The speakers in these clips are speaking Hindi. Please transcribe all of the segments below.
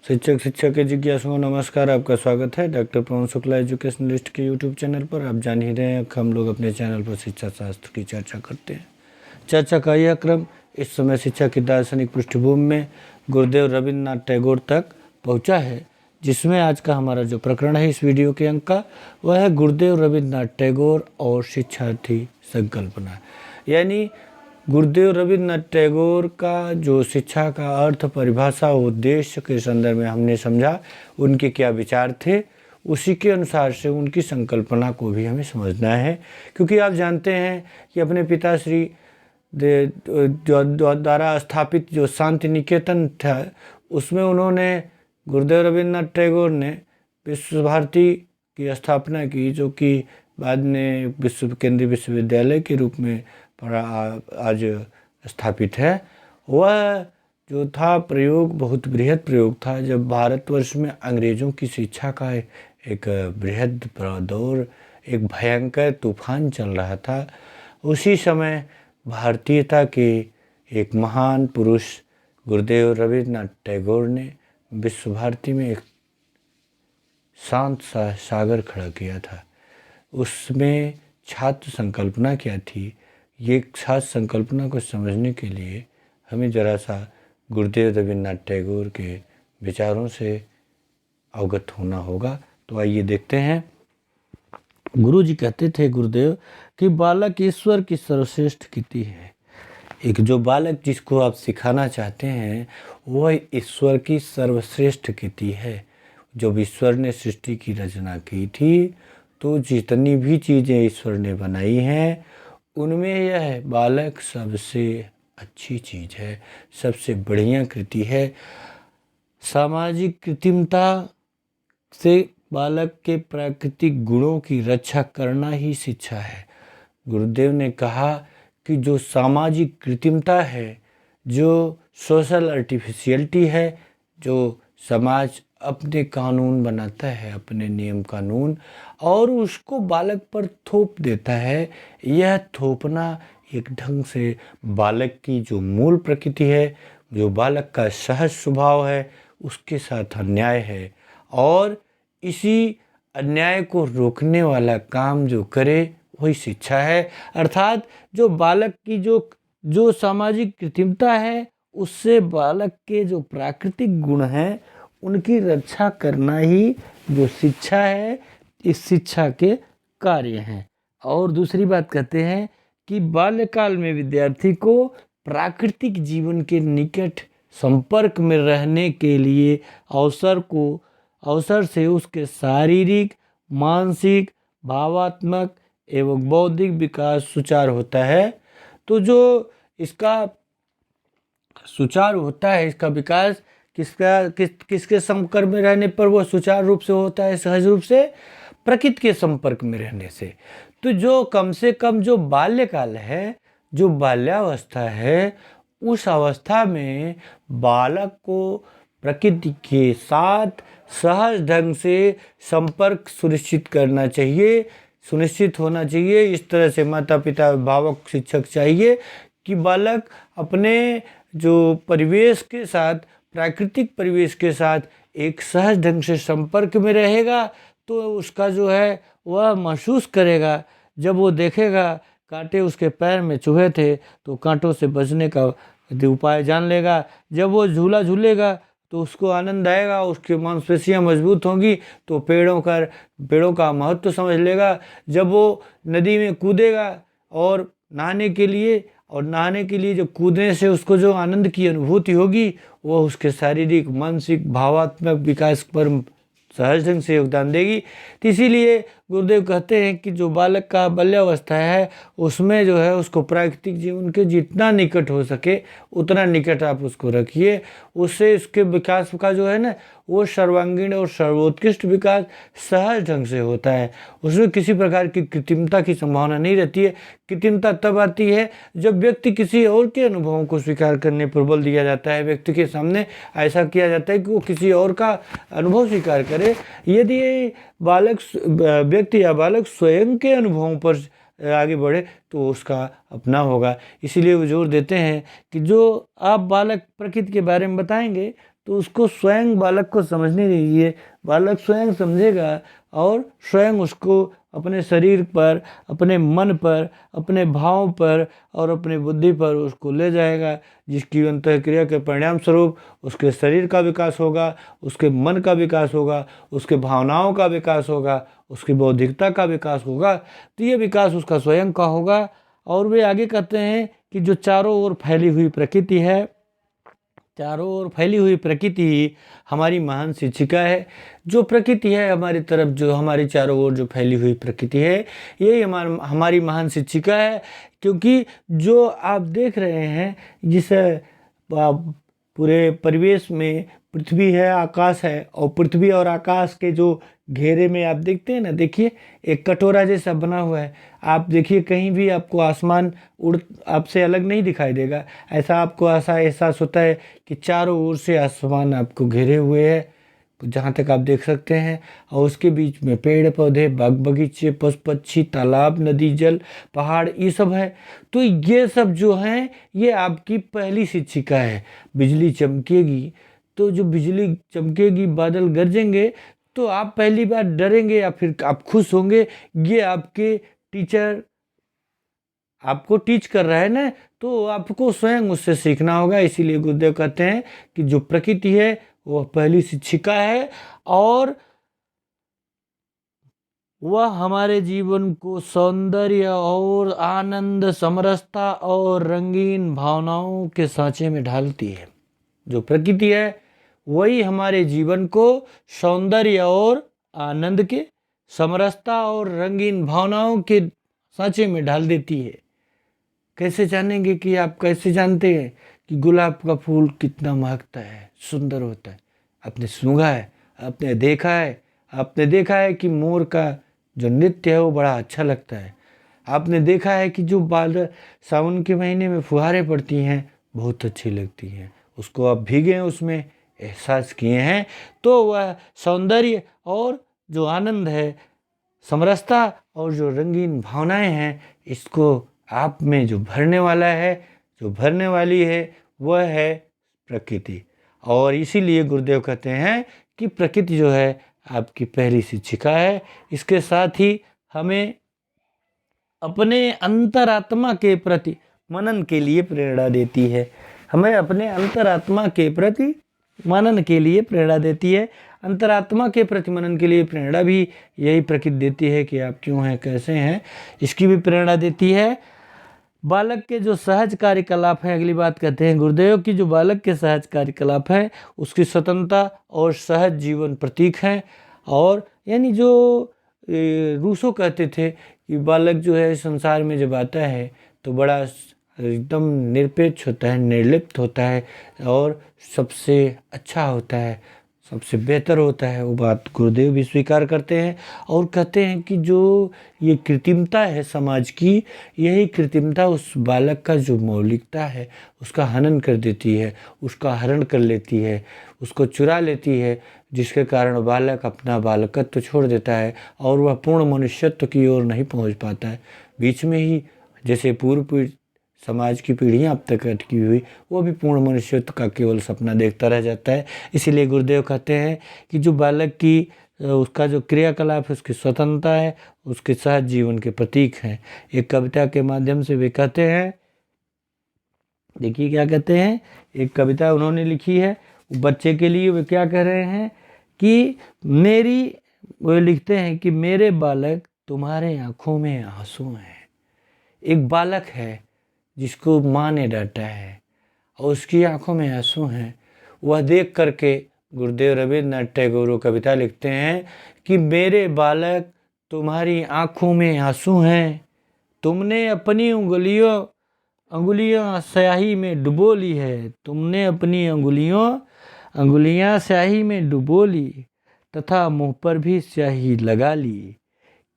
शिक्षक शिक्षा के जिज्ञासुओं नमस्कार। आपका स्वागत है डॉक्टर पवन शुक्ला एजुकेशनलिस्ट के यूट्यूब चैनल पर। आप जान ही रहे हैं कि हम लोग अपने चैनल पर शिक्षा शास्त्र की चर्चा करते हैं। चर्चा का यह क्रम इस समय शिक्षा की दार्शनिक पृष्ठभूमि में गुरुदेव रविन्द्रनाथ टैगोर तक पहुंचा है, जिसमें आज का हमारा जो प्रकरण है इस वीडियो के अंक का, वह है गुरुदेव रविन्द्रनाथ टैगोर और शिक्षार्थी संकल्पना। यानी गुरुदेव रविन्द्रनाथ टैगोर का जो शिक्षा का अर्थ, परिभाषा, उद्देश्य के संदर्भ में हमने समझा उनके क्या विचार थे, उसी के अनुसार से उनकी संकल्पना को भी हमें समझना है। क्योंकि आप जानते हैं कि अपने पिताश्री द्वारा स्थापित जो शांति निकेतन था, उसमें उन्होंने गुरुदेव रविन्द्रनाथ टैगोर ने विश्व भारती की स्थापना की, जो कि बाद में केंद्रीय विश्वविद्यालय के रूप में आज स्थापित है। वह जो था प्रयोग बहुत बृहद प्रयोग था। जब भारतवर्ष में अंग्रेज़ों की शिक्षा का एक बृहद दौर, एक भयंकर तूफान चल रहा था, उसी समय भारतीयता के एक महान पुरुष गुरुदेव रविन्द्रनाथ टैगोर ने विश्व भारती में एक शांत सा सागर खड़ा किया था। उसमें छात्र संकल्पना क्या थी, ये छात्र संकल्पना को समझने के लिए हमें ज़रा सा गुरुदेव रविन्द्रनाथ टैगोर के विचारों से अवगत होना होगा। तो आइए देखते हैं। गुरु जी कहते थे गुरुदेव कि बालक ईश्वर की सर्वश्रेष्ठ कृति है। एक जो बालक जिसको आप सिखाना चाहते हैं वह ईश्वर की सर्वश्रेष्ठ कृति है। जब ईश्वर ने सृष्टि की रचना की थी तो जितनी भी चीज़ें ईश्वर ने बनाई हैं उनमें यह बालक सबसे अच्छी चीज़ है, सबसे बढ़िया कृति है। सामाजिक कृत्रिमता से बालक के प्राकृतिक गुणों की रक्षा करना ही शिक्षा है। गुरुदेव ने कहा कि जो सामाजिक कृत्रिमता है, जो सोशल आर्टिफिशियलिटी है, जो समाज अपने कानून बनाता है, अपने नियम कानून, और उसको बालक पर थोप देता है, यह थोपना एक ढंग से बालक की जो मूल प्रकृति है, जो बालक का सहज स्वभाव है, उसके साथ अन्याय है। और इसी अन्याय को रोकने वाला काम जो करे वही शिक्षा है। अर्थात जो बालक की जो सामाजिक कृत्रिमता है, उससे बालक के जो प्राकृतिक गुण हैं उनकी रक्षा करना ही जो शिक्षा है, इस शिक्षा के कार्य हैं। और दूसरी बात कहते हैं कि बाल्यकाल में विद्यार्थी को प्राकृतिक जीवन के निकट संपर्क में रहने के लिए अवसर से उसके शारीरिक, मानसिक, भावात्मक एवं बौद्धिक विकास सुचारू होता है। तो जो इसका सुचारू होता है, इसका विकास किसके संपर्क में रहने पर वो सुचारू रूप से होता है? सहज रूप से प्रकृति के संपर्क में रहने से। तो जो कम से कम जो बाल्यकाल है, जो बाल्यावस्था है, उस अवस्था में बालक को प्रकृति के साथ सहज ढंग से संपर्क सुनिश्चित होना चाहिए। इस तरह से माता पिता, अभिभावक, शिक्षक चाहिए कि बालक अपने जो परिवेश के साथ, प्राकृतिक परिवेश के साथ एक सहज ढंग से संपर्क में रहेगा तो उसका जो है वह महसूस करेगा। जब वो देखेगा कांटे उसके पैर में चुभे थे तो कांटों से बचने का उपाय जान लेगा। जब वो झूला झूलेगा तो उसको आनंद आएगा, उसकी मांसपेशियां मजबूत होंगी तो पेड़ों का महत्व समझ लेगा। जब वो नदी में कूदेगा और नहाने के लिए जो कूदने से उसको जो आनंद की अनुभूति होगी, वह उसके शारीरिक, मानसिक, भावात्मक विकास पर सहज ढंग से योगदान देगी। तो इसीलिए गुरुदेव कहते हैं कि जो बालक का बाल्यावस्था है उसमें जो है उसको प्राकृतिक जीवन के जितना निकट हो सके उतना निकट आप उसको रखिए। उससे उसके विकास का जो है ना, वो सर्वांगीण और सर्वोत्कृष्ट विकास सहज ढंग से होता है। उसमें किसी प्रकार की कृत्रिमता की संभावना नहीं रहती है। कृत्रिमता तब आती है जब व्यक्ति किसी और के अनुभवों को स्वीकार करने पर बल दिया जाता है। व्यक्ति के सामने ऐसा किया जाता है कि वो किसी और का अनुभव स्वीकार करे। यदि व्यक्ति या बालक स्वयं के अनुभवों पर आगे बढ़े तो उसका अपना होगा। इसीलिए वो जोर देते हैं कि जो आप बालक प्रकृति के बारे में बताएंगे तो उसको स्वयं बालक को समझने दीजिए, बालक स्वयं समझेगा और स्वयं उसको अपने शरीर पर, अपने मन पर, अपने भाव पर और अपनी बुद्धि पर उसको ले जाएगा, जिसकी अंतःक्रिया के परिणाम स्वरूप उसके शरीर का विकास होगा, उसके मन का विकास होगा, उसके भावनाओं का विकास होगा, उसकी बौद्धिकता का विकास होगा। तो ये विकास उसका स्वयं का होगा। और वे आगे कहते हैं कि जो चारों ओर फैली हुई प्रकृति है, चारों ओर फैली हुई प्रकृति ही हमारी महान शिक्षिका है। जो प्रकृति है हमारी तरफ, जो हमारी चारों ओर जो फैली हुई प्रकृति है, यही हमारी महान शिक्षिका है। क्योंकि जो आप देख रहे हैं, जिस पूरे परिवेश में पृथ्वी है, आकाश है, और पृथ्वी और आकाश के जो घेरे में आप देखते हैं ना, देखिए एक कटोरा जैसा बना हुआ है। आप देखिए कहीं भी आपको आसमान उड़ आपसे अलग नहीं दिखाई देगा। ऐसा आपको ऐसा एहसास होता है कि चारों ओर से आसमान आपको घेरे हुए है, जहाँ तक आप देख सकते हैं। और उसके बीच में पेड़ पौधे, बाग बगीचे, पशु पक्षी, तालाब, नदी, जल, पहाड़, ये सब है। तो ये सब जो हैं, ये आपकी पहली शिक्षिका है। बिजली चमकेगी, तो जो बिजली चमकेगी, बादल गरजेंगे, तो आप पहली बार डरेंगे या फिर आप खुश होंगे। ये आपके टीचर आपको टीच कर रहा है ना, तो आपको स्वयं उससे सीखना होगा। इसीलिए गुरुदेव कहते हैं कि जो प्रकृति है वह पहली शिक्षिका है, और वह हमारे जीवन को सौंदर्य और आनंद, समरसता और रंगीन भावनाओं के सांचे में ढालती है। जो प्रकृति है वही हमारे जीवन को सौंदर्य और आनंद के, समरसता और रंगीन भावनाओं के सांचे में ढाल देती है। कैसे जानेंगे कि आप कैसे जानते हैं कि गुलाब का फूल कितना महकता है, सुंदर होता है? आपने सूंघा है, आपने देखा है, आपने देखा है कि मोर का जो नृत्य है वो बड़ा अच्छा लगता है। आपने देखा है कि जो बादल सावन के महीने में फुहारें पड़ती हैं, बहुत अच्छी लगती हैं। उसको आप भीगे हैं, उसमें एहसास किए हैं, तो वह सौंदर्य और जो आनंद है, समरसता और जो रंगीन भावनाएं हैं, इसको आप में जो भरने वाला है, जो भरने वाली है, वह है प्रकृति। और इसीलिए गुरुदेव कहते हैं कि प्रकृति जो है आपकी पहली शिक्षिका है। इसके साथ ही हमें अपने अंतरात्मा के प्रति मनन के लिए प्रेरणा देती है। हमें अपने अंतरात्मा के प्रति मनन के लिए प्रेरणा देती है। अंतरात्मा के प्रति मनन के लिए प्रेरणा भी यही प्रकृति देती है कि आप क्यों हैं, कैसे हैं, इसकी भी प्रेरणा देती है। बालक के जो सहज कार्यकलाप हैं, अगली बात कहते हैं गुरुदेव की, जो बालक के सहज कार्यकलाप हैं उसकी स्वतंत्रता और सहज जीवन प्रतीक हैं। और यानी जो रूसो कहते थे कि बालक जो है संसार में जब आता है तो बड़ा एकदम निरपेक्ष होता है, निर्लिप्त होता है और सबसे अच्छा होता है, सबसे बेहतर होता है। वो बात गुरुदेव भी स्वीकार करते हैं और कहते हैं कि जो ये कृत्रिमता है समाज की, यही कृत्रिमता उस बालक का जो मौलिकता है उसका हनन कर देती है, उसका हरण कर लेती है, उसको चुरा लेती है, जिसके कारण बालक अपना बालकत्व छोड़ देता है और वह पूर्ण मनुष्यत्व की ओर नहीं पहुंच पाता है। बीच में ही जैसे पूर्व समाज की पीढ़ियाँ अब तक अटकी हुई, वो भी पूर्ण मनुष्यत्व का केवल सपना देखता रह जाता है। इसीलिए गुरुदेव कहते हैं कि जो बालक की उसका जो क्रियाकलाप है उसकी स्वतंत्रता है, उसके सहज जीवन के प्रतीक हैं। एक कविता के माध्यम से वे कहते हैं, देखिए क्या कहते हैं, एक कविता उन्होंने लिखी है बच्चे के लिए। वे क्या कह रहे हैं कि वे लिखते हैं कि मेरे बालक तुम्हारे आँखों में आंसू हैं। एक बालक है जिसको माँ ने डांटा है और उसकी आंखों में आंसू हैं, वह देख करके गुरुदेव रविन्द्रनाथ टैगोर कविता लिखते हैं कि मेरे बालक तुम्हारी आंखों में आंसू हैं, तुमने अपनी अंगुलियां स्याही में डुबो ली है, तुमने अपनी अंगुलियां स्याही में डुबो ली तथा मुंह पर भी स्याही लगा ली।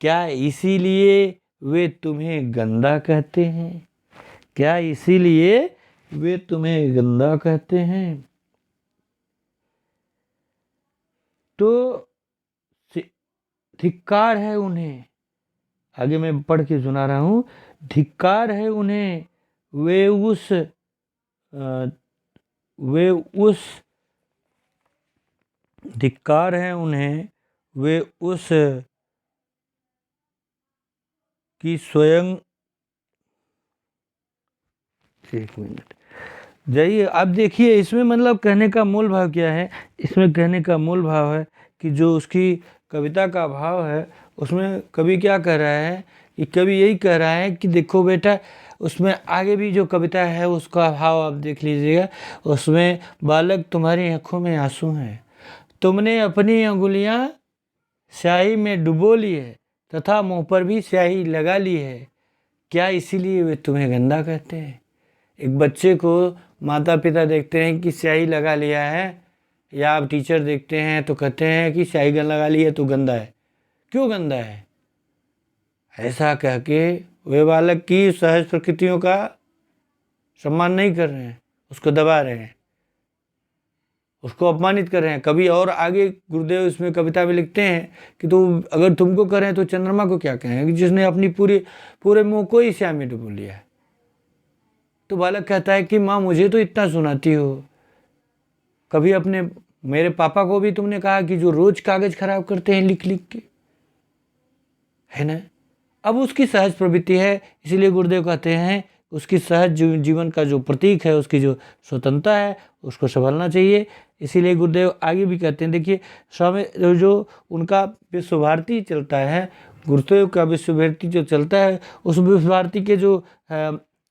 क्या इसीलिए वे तुम्हें गंदा कहते हैं? क्या इसीलिए वे तुम्हें गंदा कहते हैं? तो धिक्कार है उन्हें, आगे मैं पढ़ के सुना रहा हूँ, धिक्कार है उन्हें, वे उस धिक्कार है उन्हें, वे उस की स्वयं। एक मिनट जाइए, आप देखिए इसमें मतलब कहने का मूल भाव क्या है। इसमें कहने का मूल भाव है कि जो उसकी कविता का भाव है, उसमें कवि क्या कह रहा है कि कवि यही कह रहा है कि देखो बेटा, उसमें आगे भी जो कविता है उसका भाव आप देख लीजिएगा। उसमें बालक तुम्हारी आंखों में आंसू हैं, तुमने अपनी अंगुलियां स्याही में डुबो ली है तथा मुंह पर भी स्याही लगा ली है, क्या इसीलिए वे तुम्हें गंदा कहते हैं। एक बच्चे को माता पिता देखते हैं कि स्याही लगा लिया है, या आप टीचर देखते हैं तो कहते हैं कि स्याही लगा ली है तो गंदा है। क्यों गंदा है? ऐसा कह के वे बालक की सहज प्रकृतियों का सम्मान नहीं कर रहे हैं, उसको दबा रहे हैं, उसको अपमानित कर रहे हैं। कभी और आगे गुरुदेव इसमें कविता में लिखते हैं कि तो अगर तुमको करें तो चंद्रमा को क्या कहें, जिसने अपनी पूरे मुंह को ही स्याही में डुबो लिया है। तो बालक कहता है कि माँ मुझे तो इतना सुनाती हो, कभी अपने मेरे पापा को भी तुमने कहा कि जो रोज कागज खराब करते हैं लिख लिख के, है ना। अब उसकी सहज प्रवृत्ति है, इसीलिए गुरुदेव कहते हैं उसकी सहज जीवन का जो प्रतीक है, उसकी जो स्वतंत्रता है, उसको संभालना चाहिए। इसीलिए गुरुदेव आगे भी कहते हैं, देखिए स्वामी जो उनका विश्व भारती चलता है, गुरुदेव का विश्व भारती जो चलता है, उस विश्व भारती के जो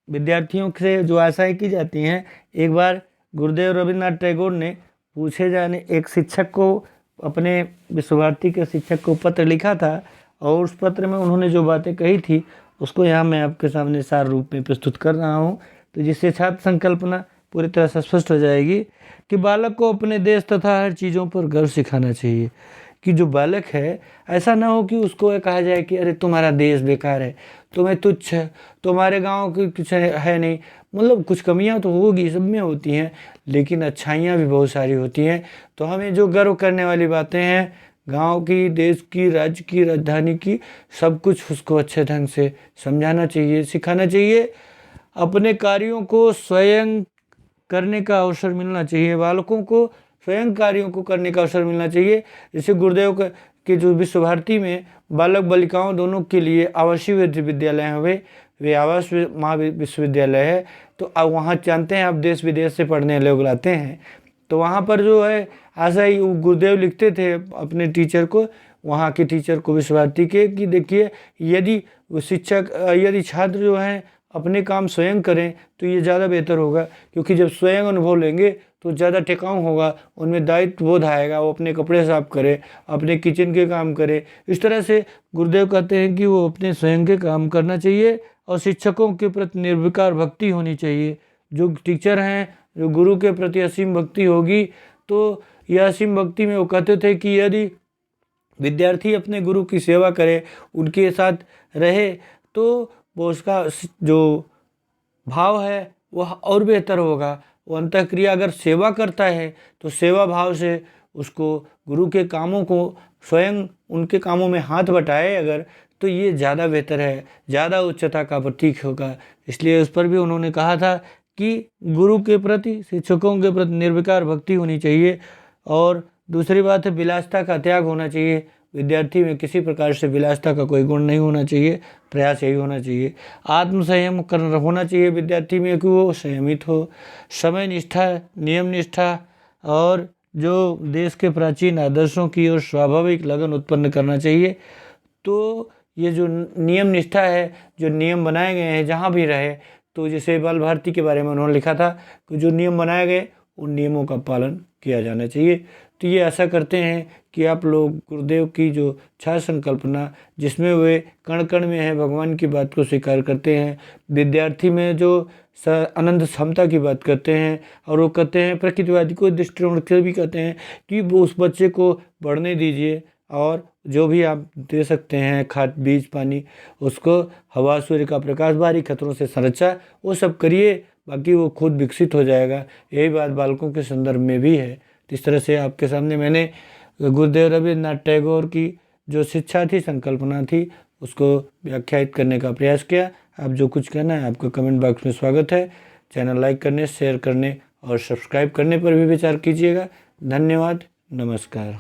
विद्यार्थियों से जो आशाएं की जाती हैं। एक बार गुरुदेव रविन्द्रनाथ टैगोर ने पूछे जाने एक शिक्षक को, अपने विश्व भारती के शिक्षक को पत्र लिखा था, और उस पत्र में उन्होंने जो बातें कही थी उसको यहाँ मैं आपके सामने सार रूप में प्रस्तुत कर रहा हूँ, तो जिससे छात्र संकल्पना पूरी तरह से स्पष्ट हो जाएगी कि बालक को अपने देश तथा हर चीज़ों पर गर्व सिखाना चाहिए। कि जो बालक है, ऐसा ना हो कि उसको ये कहा जाए कि अरे तुम्हारा देश बेकार है, तुम्हें तुच्छ है, तुम्हारे गांव की कुछ है नहीं। मतलब कुछ कमियां तो होगी, सब में होती हैं, लेकिन अच्छाइयां भी बहुत सारी होती हैं। तो हमें जो गर्व करने वाली बातें हैं, गांव की, देश की, राज्य की, राजधानी की, सब कुछ उसको अच्छे ढंग से समझाना चाहिए, सिखाना चाहिए। अपने कार्यों को स्वयं करने का अवसर मिलना चाहिए, बालकों को स्वयं कार्यों को करने का अवसर मिलना चाहिए। जैसे गुरुदेव के जो विश्व भारती में बालक बालिकाओं दोनों के लिए आवासीय विद्यालय हैं, वे आवास विश्वविद्यालय है। तो अब वहाँ जानते हैं आप, देश विदेश से पढ़ने लोग आते हैं, तो वहाँ पर जो है ऐसा ही गुरुदेव लिखते थे अपने टीचर को, वहाँ के टीचर को विश्व भारती के, कि देखिए यदि शिक्षक, यदि छात्र जो हैं अपने काम स्वयं करें तो ये ज़्यादा बेहतर होगा, क्योंकि जब स्वयं अनुभव लेंगे तो ज़्यादा टिकाऊ होगा, उनमें दायित्व बोध आएगा, वो अपने कपड़े साफ करे, अपने किचन के काम करे। इस तरह से गुरुदेव कहते हैं कि वो अपने स्वयं के काम करना चाहिए, और शिक्षकों के प्रति निर्विकार भक्ति होनी चाहिए। जो टीचर हैं, जो गुरु के प्रति असीम भक्ति होगी, तो यह असीम भक्ति में वो कहते थे कि यदि विद्यार्थी अपने गुरु की सेवा करे, उनके साथ रहे, तो वो उसका जो भाव है वह और बेहतर होगा। वो अंतःक्रिया अगर सेवा करता है तो सेवा भाव से उसको गुरु के कामों को स्वयं उनके कामों में हाथ बटाए अगर, तो ये ज़्यादा बेहतर है, ज़्यादा उच्चता का प्रतीक होगा। इसलिए उस पर भी उन्होंने कहा था कि गुरु के प्रति, शिक्षकों के प्रति निर्विकार भक्ति होनी चाहिए। और दूसरी बात है, विलासिता का त्याग होना चाहिए। विद्यार्थी में किसी प्रकार से विलासिता का कोई गुण नहीं होना चाहिए, प्रयास यही होना चाहिए। आत्मसंयम करना होना चाहिए विद्यार्थी में कि वो संयमित हो। समय निष्ठा, नियम निष्ठा और जो देश के प्राचीन आदर्शों की ओर स्वाभाविक लगन उत्पन्न करना चाहिए। तो ये जो नियम निष्ठा है, जो नियम बनाए गए हैं जहाँ भी रहे, तो जैसे बाल भारती के बारे में उन्होंने लिखा था कि जो नियम बनाए गए उन नियमों का पालन किया जाना चाहिए। तो ये ऐसा करते हैं कि आप लोग गुरुदेव की जो छात्र संकल्पना, जिसमें वे कण कण में है भगवान की बात को स्वीकार करते हैं, विद्यार्थी में जो अनंत क्षमता की बात करते हैं, और वो कहते हैं प्रकृतिवादी को दृष्टिकोण से भी कहते हैं कि वो उस बच्चे को बढ़ने दीजिए, और जो भी आप दे सकते हैं खाद, बीज, पानी, उसको हवा, सूर्य का प्रकाश, बाहरी खतरों से संरक्षा, वो सब करिए, बाकी वो खुद विकसित हो जाएगा। यही बात बालकों के संदर्भ में भी है। तो इस तरह से आपके सामने मैंने गुरुदेव रविन्द्रनाथ टैगोर की जो शिक्षा थी, संकल्पना थी, उसको व्याख्यायित करने का प्रयास किया। आप जो कुछ कहना है आपका कमेंट बॉक्स में स्वागत है। चैनल लाइक करने, शेयर करने और सब्सक्राइब करने पर भी विचार कीजिएगा। धन्यवाद। नमस्कार।